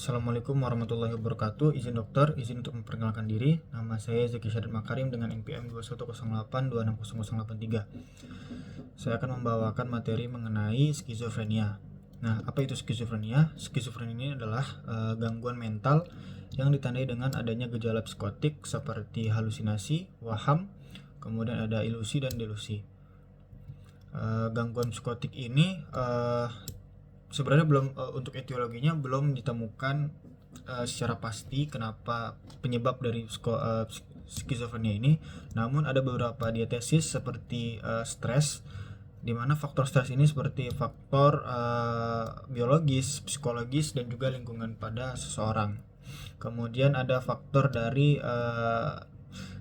Assalamualaikum warahmatullahi wabarakatuh. Izin dokter, izin untuk memperkenalkan diri. Nama saya Zaki Syadat Makarim dengan NPM 2108260083. Saya akan membawakan materi mengenai skizofrenia. Nah, apa itu skizofrenia? Skizofrenia ini adalah gangguan mental yang ditandai dengan adanya gejala psikotik seperti halusinasi, waham, kemudian ada ilusi dan delusi. Gangguan psikotik ini sebenarnya belum untuk etiologinya belum ditemukan secara pasti kenapa penyebab dari skizofrenia ini. Namun ada beberapa diatesis seperti stres, di mana faktor stres ini seperti faktor biologis, psikologis dan juga lingkungan pada seseorang. Kemudian ada faktor dari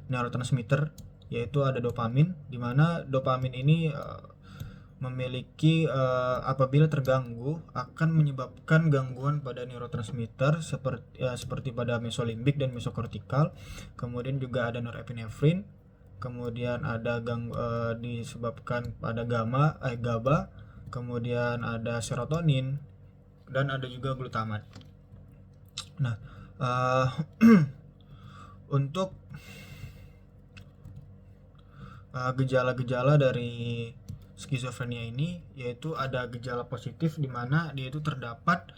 neurotransmitter, yaitu ada dopamin, di mana dopamin ini memiliki apabila terganggu akan menyebabkan gangguan pada neurotransmitter seperti pada mesolimbik dan mesokortikal. Kemudian juga ada norepinefrin, kemudian ada disebabkan pada GABA, kemudian ada serotonin dan ada juga glutamat. Nah, untuk gejala-gejala dari skizofrenia ini yaitu ada gejala positif di mana dia itu terdapat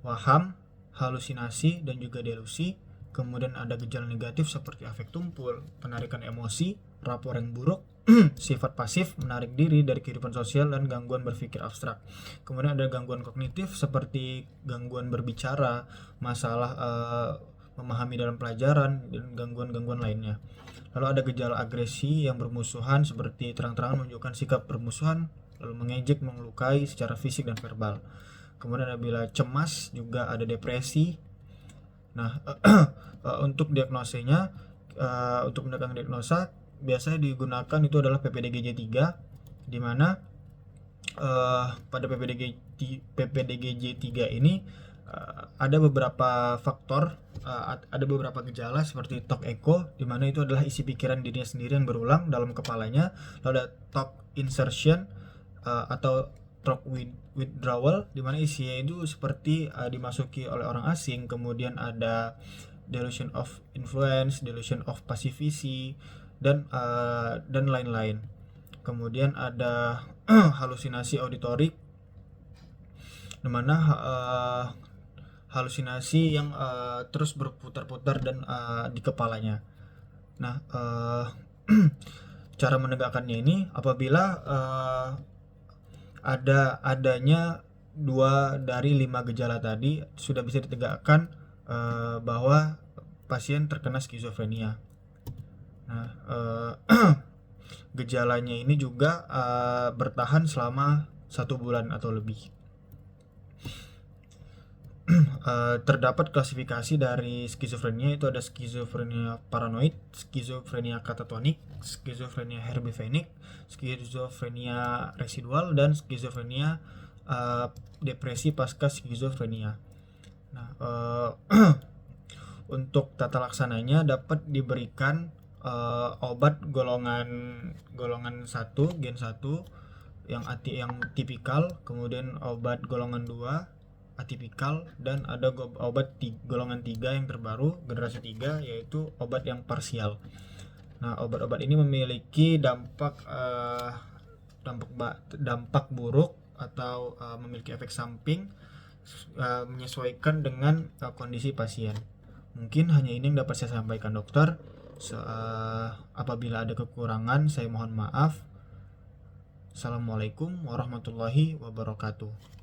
waham, halusinasi dan juga delusi. Kemudian ada gejala negatif seperti afek tumpul, penarikan emosi, rapor yang buruk, sifat pasif, menarik diri dari kehidupan sosial dan gangguan berpikir abstrak. Kemudian ada gangguan kognitif seperti gangguan berbicara, masalah memahami dalam pelajaran dan gangguan-gangguan lainnya. Lalu ada gejala agresi yang bermusuhan seperti terang-terangan menunjukkan sikap bermusuhan, lalu mengejek, melukai secara fisik dan verbal. Kemudian apabila cemas juga ada depresi. Nah, untuk diagnosenya, untuk mendapatkan diagnosa biasanya digunakan itu adalah PPDGJ3, di mana pada PPDGJ3 ini ada beberapa faktor, ada beberapa gejala seperti talk echo, di mana itu adalah isi pikiran dirinya sendiri yang berulang dalam kepalanya. Lalu ada talk insertion atau talk withdrawal, di mana isinya itu seperti dimasuki oleh orang asing. Kemudian ada delusion of influence, delusion of passivity dan lain-lain. Kemudian ada halusinasi auditorik, di mana halusinasi yang terus berputar-putar dan di kepalanya. Nah, cara menegakkannya ini apabila adanya 2 dari 5 gejala tadi sudah bisa ditegakkan bahwa pasien terkena skizofrenia. Nah, gejalanya ini juga bertahan selama 1 bulan atau lebih. Terdapat klasifikasi dari skizofrenia, itu ada skizofrenia paranoid, skizofrenia katatonik, skizofrenia herbiphenik, skizofrenia residual, dan skizofrenia depresi pasca skizofrenia. Nah, untuk tata laksananya dapat diberikan obat golongan 1, gen 1 yang tipikal, kemudian obat golongan 2 atipikal, dan ada obat golongan 3 yang terbaru generasi 3 yaitu obat yang parsial. Nah, obat-obat ini memiliki dampak buruk atau memiliki efek samping menyesuaikan dengan kondisi pasien. Mungkin hanya ini yang dapat saya sampaikan, dokter. Apabila ada kekurangan saya mohon maaf. Assalamualaikum warahmatullahi wabarakatuh.